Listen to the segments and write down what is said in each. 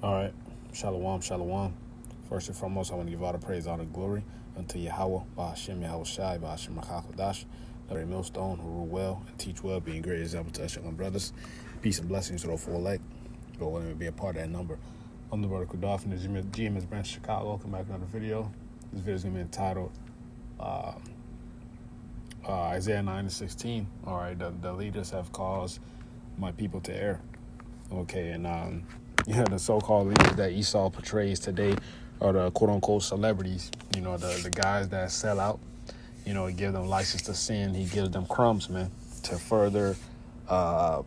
All right. Shalom, shalom. First and foremost, I want to give all the praise, all the glory unto Yahweh, Ba'ashem Yahweh Shai, Ba'ashem Rachakadash, the very millstone who rule well and teach well, being great example to us young brothers. Peace and blessings to the full elect. Go willing to be a part of that number. I'm the brother Kudah from the GMS branch Chicago. Welcome back to another video. This video is going to be entitled Isaiah 9:16. All right, the leaders have caused my people to err. Okay, and the so-called leaders that Esau portrays today are the quote-unquote celebrities. The guys that sell out. He gives them license to sin. He gives them crumbs, man, to further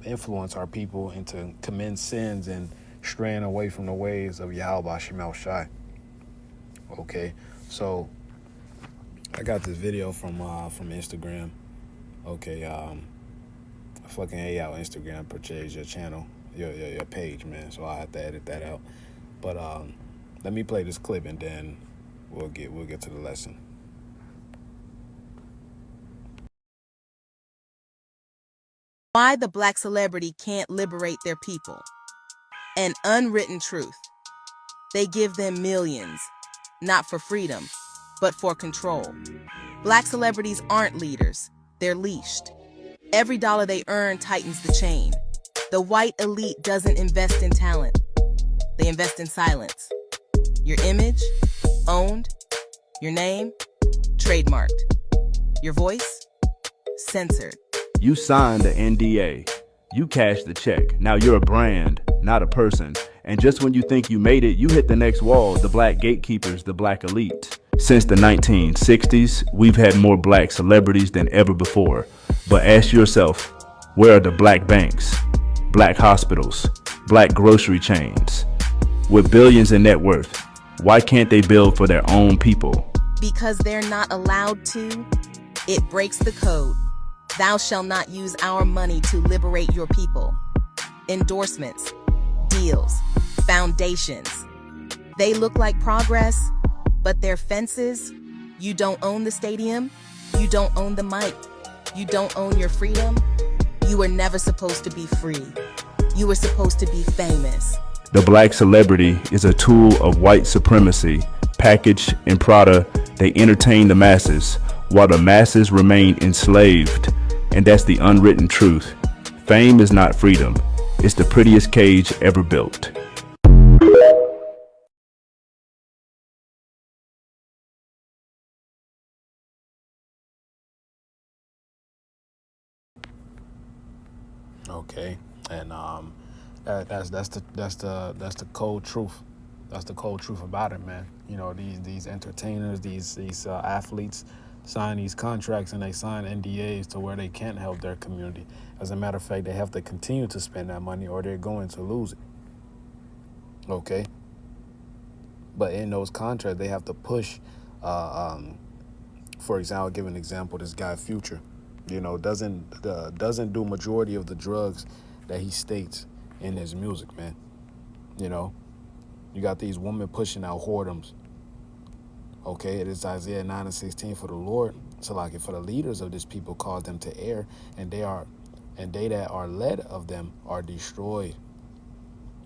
influence our people into commit sins and straying away from the ways of Yahweh Shemel Shai. Okay, so I got this video from Instagram. Okay, I fucking hate how Instagram portrays your channel, your page, man. So I have to edit that out. But let me play this clip and then we'll get to the lesson. Why the black celebrity can't liberate their people. An unwritten truth. They give them millions, not for freedom, but for control. Black celebrities aren't leaders, they're leashed. Every dollar they earn tightens the chain. The white elite doesn't invest in talent, they invest in silence. Your image, owned. Your name, trademarked. Your voice, censored. You signed the NDA. You cashed the check. Now you're a brand, not a person. And just when you think you made it, you hit the next wall, the black gatekeepers, the black elite. Since the 1960s, we've had more black celebrities than ever before. But ask yourself, where are the black banks, black hospitals, black grocery chains? With billions in net worth, why can't they build for their own people? Because they're not allowed to. It breaks the code. Thou shalt not use our money to liberate your people. Endorsements, deals, foundations. They look like progress, but they're fences. You don't own the stadium. You don't own the mic. You don't own your freedom. You were never supposed to be free. You were supposed to be famous. The black celebrity is a tool of white supremacy. Packaged in Prada, they entertain the masses, while the masses remain enslaved. And that's the unwritten truth. Fame is not freedom. It's the prettiest cage ever built. Okay, and that's the cold truth. That's the cold truth about it, man. These entertainers, these athletes sign these contracts and they sign NDAs to where they can't help their community. As a matter of fact, they have to continue to spend that money or they're going to lose it. Okay, but in those contracts, they have to push. For example, I'll give an example. This guy Future, doesn't do majority of the drugs that he states in his music, man. You got these women pushing out whoredoms. Okay, it is Isaiah 9:16 for the Lord. So like for the leaders of this people cause them to err, and they that are led of them are destroyed.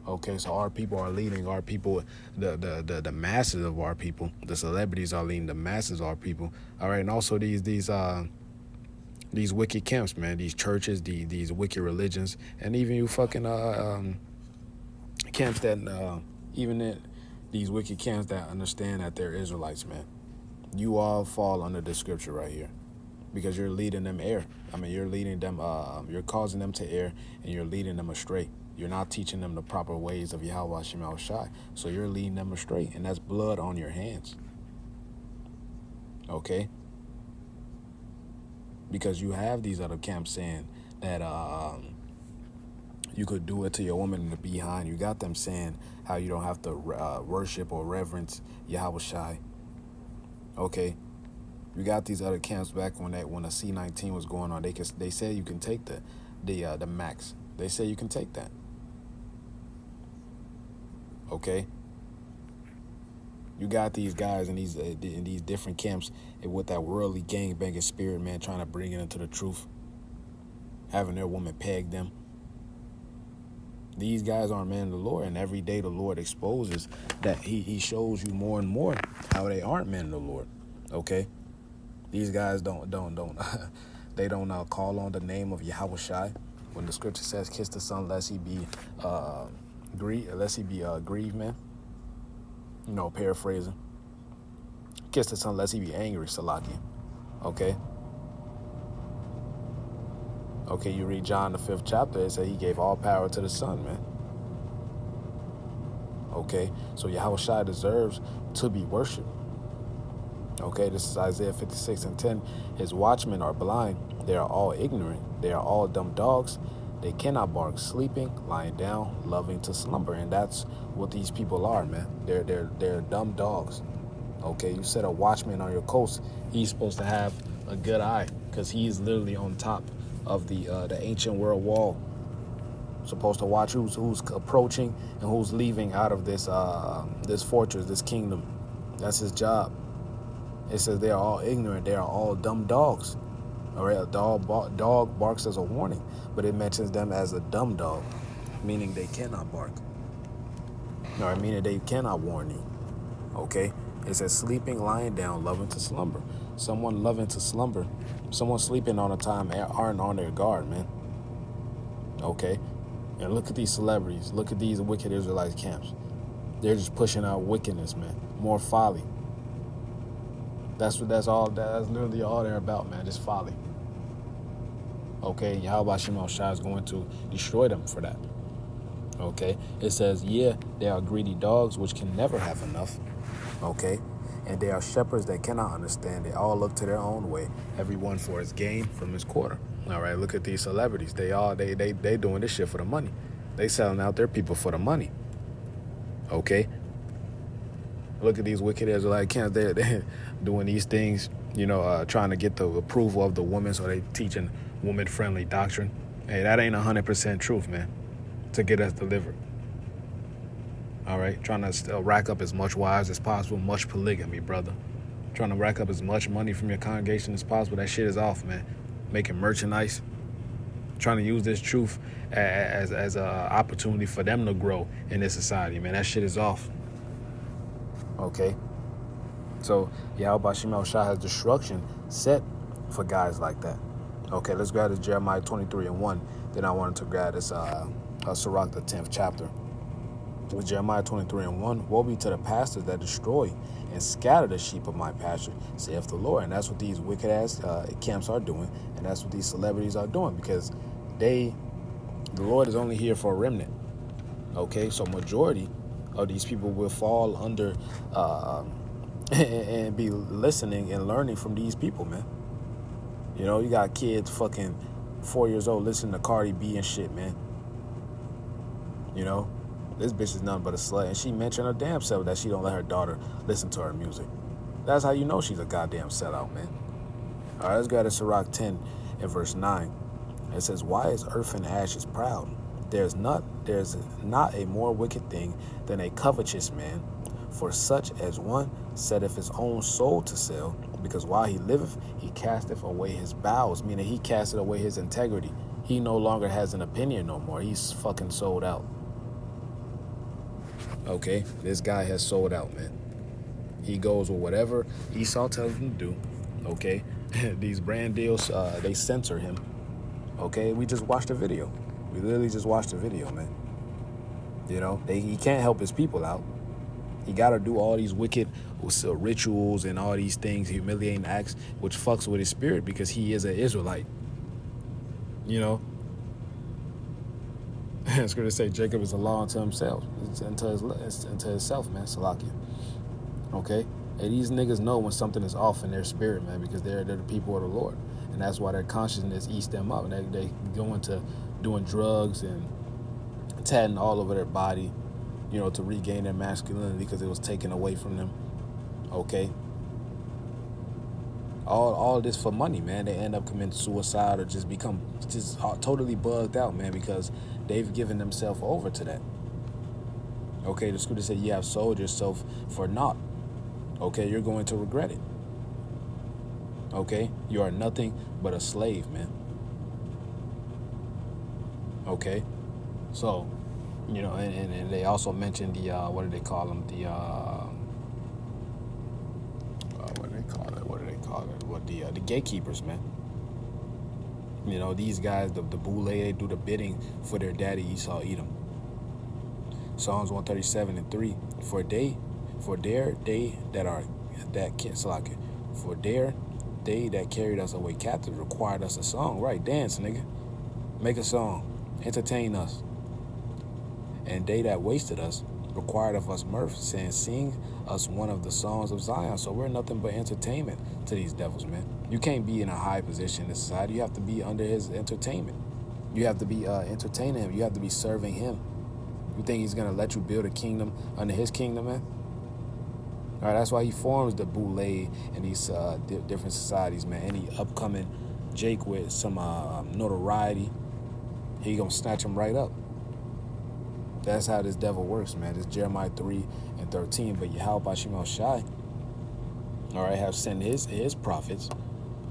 Okay, so our people are leading our people, the masses of our people. The celebrities are leading the masses of our people. All right, and also these wicked camps, man, these churches, these wicked religions, and even you fucking camps that these wicked camps that understand that they're Israelites, man. You all fall under this scripture right here because you're leading them err. I mean, you're leading them, you're causing them to err and you're leading them astray. You're not teaching them the proper ways of Yahweh Shemel Shai. So you're leading them astray, and that's blood on your hands. Okay? Because you have these other camps saying that you could do it to your woman in the behind. You got them saying how you don't have to worship or reverence Yahweh Shai. Okay, you got these other camps back when the C-19 was going on. They said you can take the max. They say you can take that. Okay, you got these guys in these different camps with that worldly gangbanging spirit, man, trying to bring it into the truth, having their woman peg them. These guys aren't men of the Lord, and every day the Lord exposes that he shows you more and more how they aren't men of the Lord. Okay, these guys don't they don't call on the name of Yahweh Shai when the scripture says, "Kiss the Son lest he be grieved," man. You know, paraphrasing. Kiss the Son lest he be angry, Salakia. Okay. Okay, you read John the 5th chapter, it said he gave all power to the Son, man. Okay, so Yahweh Shai deserves to be worshipped. Okay, this is Isaiah 56:10. His watchmen are blind. They are all ignorant. They are all dumb dogs. They cannot bark, sleeping, lying down, loving to slumber. And that's what these people are, man. They're dumb dogs. Okay, you set a watchman on your coast. He's supposed to have a good eye because he's literally on top of the ancient world wall. Supposed to watch who's approaching and who's leaving out of this this fortress, this kingdom. That's his job. It says they are all ignorant. They are all dumb dogs. All right, a dog barks as a warning, but it mentions them as a dumb dog, meaning they cannot bark. All right, meaning they cannot warn you. Okay, it says sleeping, lying down, loving to slumber. Someone loving to slumber, someone sleeping on a time aren't on their guard, man. Okay, and look at these celebrities. Look at these wicked Israelite camps. They're just pushing out wickedness, man. More folly. That's literally all they're about, man. Just folly. Okay, Yahweh Shemel Shai is going to destroy them for that. Okay, it says, yeah, they are greedy dogs which can never have enough. Okay, and they are shepherds that cannot understand. They all look to their own way, everyone for his gain from his quarter. All right, look at these celebrities. They doing this shit for the money. They selling out their people for the money. Okay. Look at these wicked Israelite camps. They're doing these things, you know, trying to get the approval of the woman, so they teaching woman-friendly doctrine. Hey, that ain't 100% truth, man, to get us delivered. All right, trying to still rack up as much wives as possible, much polygamy, brother. Trying to rack up as much money from your congregation as possible. That shit is off, man. Making merchandise. Trying to use this truth as an opportunity for them to grow in this society, man. That shit is off. Okay, so Yahweh Shemel Shai has destruction set for guys like that. Okay, let's grab this Jeremiah 23:1. Then I wanted to grab this Sirach the 10th chapter. With Jeremiah 23:1, woe be to the pastors that destroy and scatter the sheep of my pasture, saith the Lord. And that's what these wicked ass camps are doing, and that's what these celebrities are doing, because the Lord is only here for a remnant. Okay, so majority of these people will fall under and be listening and learning from these people, man. You know, you got kids fucking 4 years old listening to Cardi B and shit, man. You know, this bitch is nothing but a slut. And she mentioned her damn self that she don't let her daughter listen to her music. That's how you know she's a goddamn sellout, man. All right, let's go to Sirach 10 and verse 9. It says, why is earth and ashes proud? There's not a more wicked thing than a covetous man, for such as one setteth his own soul to sell, because while he liveth, he casteth away his bowels, meaning he casteth away his integrity. He no longer has an opinion no more. He's fucking sold out. Okay, this guy has sold out, man. He goes with whatever Esau tells him to do. Okay, these brand deals, they censor him. Okay, we just watched a video. We literally just watched a video, man. You know, he can't help his people out. He got to do all these wicked rituals and all these things, humiliating acts, which fucks with his spirit, because he is an Israelite. You know, it's going to say Jacob is a law unto himself, unto himself, man. Salakia. Okay, and these niggas know when something is off in their spirit, man, because they're the people of the Lord, and that's why their consciousness eats them up, and they go into doing drugs and tatting all over their body, you know, to regain their masculinity because it was taken away from them. Okay, all this for money, man. They end up committing suicide or just become totally bugged out, man, because they've given themselves over to that. Okay, the scripture said you have sold yourself for naught. Okay, you're going to regret it. Okay, you are nothing but a slave, man. Okay, so You know, and they also mentioned the what do they call them? The what do they call it? What do they call it? What the gatekeepers, man. You know, these guys, the boule, they do the bidding for their daddy Esau Edom. Psalms 137:3. For they that carried us away captive required us a song. Right, dance, nigga. Make a song. Entertain us. And they that wasted us required of us mirth, saying, sing us one of the songs of Zion. So we're nothing but entertainment to these devils, man. You can't be in a high position in society. You have to be under his entertainment. You have to be entertaining him. You have to be serving him. You think he's going to let you build a kingdom under his kingdom, man? All right, that's why he forms the boule and these different societies, man. Any upcoming Jake with some notoriety, he going to snatch him right up. That's how this devil works, man. It's Jeremiah 3:13. But Yahweh Bashim al-Shai, all right, have sent his prophets,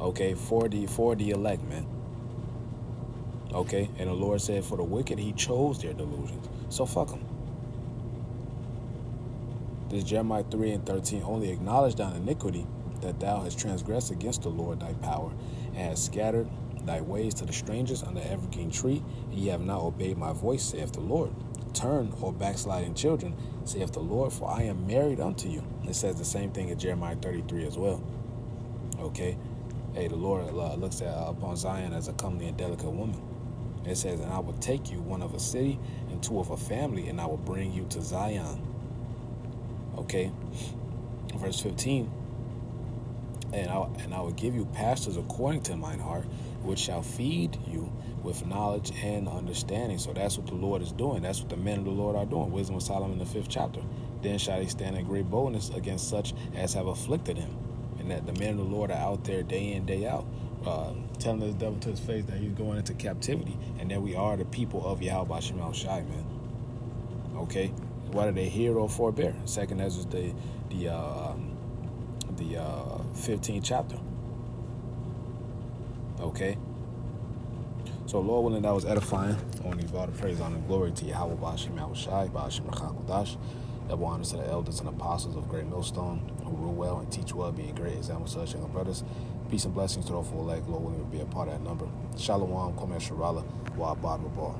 okay, for the elect, man. Okay, and the Lord said, for the wicked, he chose their delusions. So fuck them. This Jeremiah 3:13, only acknowledge thine iniquity, that thou hast transgressed against the Lord thy power, and hast scattered thy ways to the strangers under every green tree, and ye have not obeyed my voice, saith the Lord. Turn, O backsliding children, saith the Lord, for I am married unto you. It says the same thing in Jeremiah 33 as well. Okay? Hey, the Lord looks upon Zion as a comely and delicate woman. It says, and I will take you, one of a city, and two of a family, and I will bring you to Zion. Okay? Verse 15. And I will give you pastors according to mine heart, which shall feed you with knowledge and understanding. So that's what the Lord is doing. That's what the men of the Lord are doing. Wisdom of Solomon in the 5th chapter. Then shall he stand in great boldness against such as have afflicted him. And that the men of the Lord are out there day in, day out, telling the devil to his face that he's going into captivity, and that we are the people of Yahweh Bashim al-Shai, man. Okay? Whether they hear or forbear. Second Ezra, the 15th chapter. Okay? So, Lord willing, that was edifying. I want to give all the praise, honor, and glory to Yahweh Bashim al-Shai, Bashim al-Chakudash. Double honors to the elders and apostles of Great Millstone, who rule well and teach well, being great examples to us younger brothers. Peace and blessings to the full elect. Lord willing, will be a part of that number. Shalom, Komer Sharala, Wa Abad Rabbar.